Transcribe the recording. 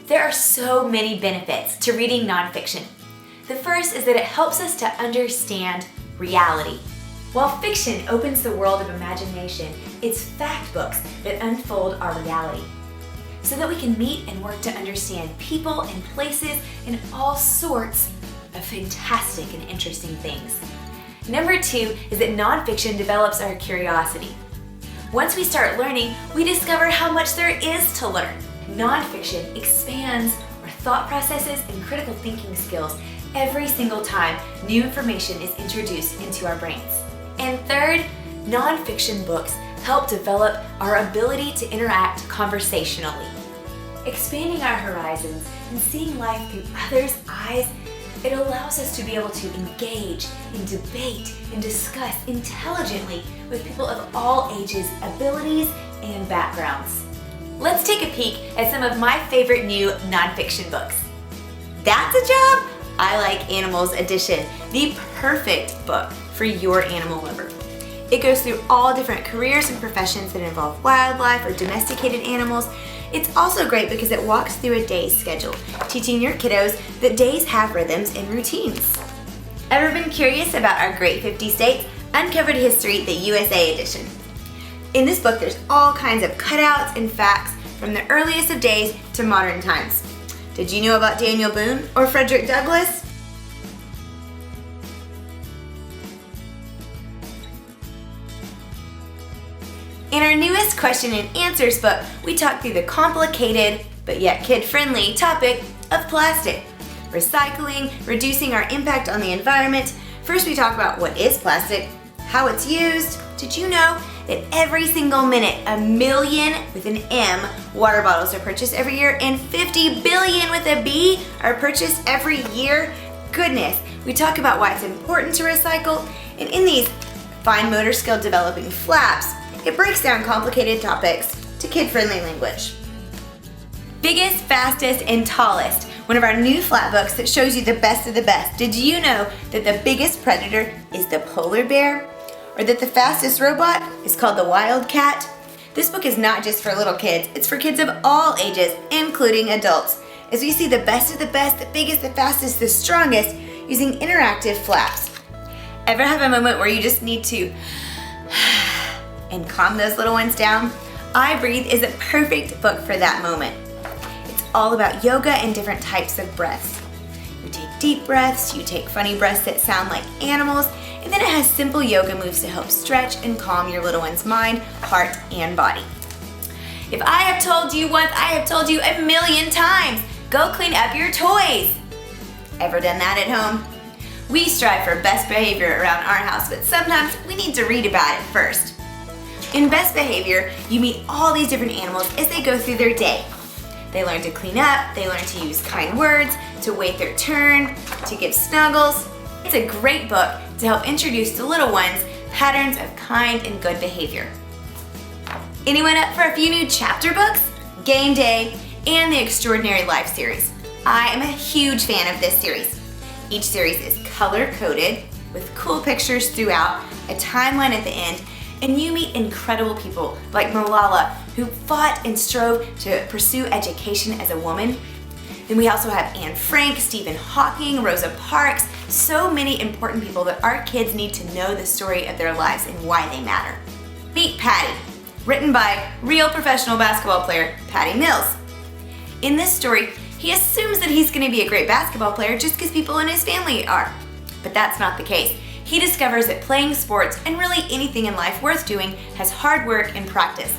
There are so many benefits to reading nonfiction. The first is that it helps us to understand reality. While fiction opens the world of imagination, it's fact books that unfold our reality, so that we can meet and work to understand people and places and all sorts of fantastic and interesting things. Number two is that nonfiction develops our curiosity. Once we start learning, we discover how much there is to learn. Nonfiction expands our thought processes and critical thinking skills every single time new information is introduced into our brains. And third, nonfiction books help develop our ability to interact conversationally. Expanding our horizons and seeing life through others' eyes, it allows us to be able to engage and debate and discuss intelligently with people of all ages, abilities, and backgrounds. Let's take a peek at some of my favorite new nonfiction books. That's a Job? I Like Animals Edition, the perfect book for your animal lover. It goes through all different careers and professions that involve wildlife or domesticated animals. It's also great because it walks through a day's schedule, teaching your kiddos that days have rhythms and routines. Ever been curious about our Great 50 States? Uncovered History, the USA Edition. In this book, there's all kinds of cutouts and facts from the earliest of days to modern times. Did you know about Daniel Boone or Frederick Douglass? In our newest question and answers book, we talk through the complicated, but yet kid-friendly topic of plastic. Recycling, reducing our impact on the environment. First we talk about what is plastic, how it's used. Did you know that every single minute, 1 million with an M water bottles are purchased every year and 50 billion with a B are purchased every year? Goodness, we talk about why it's important to recycle, and in these fine motor skill developing flaps, it breaks down complicated topics to kid-friendly language. Biggest, Fastest, and Tallest, one of our new flat books that shows you the best of the best. Did you know that the biggest predator is the polar bear? Or that the fastest robot is called the Wildcat? This book is not just for little kids, it's for kids of all ages, including adults, as we see the best of the best, the biggest, the fastest, the strongest, using interactive flaps. Ever have a moment where you just need to and calm those little ones down? I Breathe is a perfect book for that moment. It's all about yoga and different types of breaths. You take deep breaths, you take funny breaths that sound like animals, and then it has simple yoga moves to help stretch and calm your little one's mind, heart, and body. If I have told you once, I have told you 1,000,000 times, go clean up your toys. Ever done that at home? We strive for best behavior around our house, but sometimes we need to read about it first. In Best Behavior, you meet all these different animals as they go through their day. They learn to clean up, they learn to use kind words, to wait their turn, to give snuggles. It's a great book to help introduce to little ones patterns of kind and good behavior. Anyone up for a few new chapter books? Game Day and the Extraordinary Life series. I am a huge fan of this series. Each series is color-coded with cool pictures throughout, a timeline at the end, and you meet incredible people like Malala, who fought and strove to pursue education as a woman. Then we also have Anne Frank, Stephen Hawking, Rosa Parks, so many important people that our kids need to know the story of their lives and why they matter. Meet Patty, written by real professional basketball player Patty Mills. In this story, he assumes that he's going to be a great basketball player just because people in his family are. But that's not the case. He discovers that playing sports and really anything in life worth doing has hard work and practice.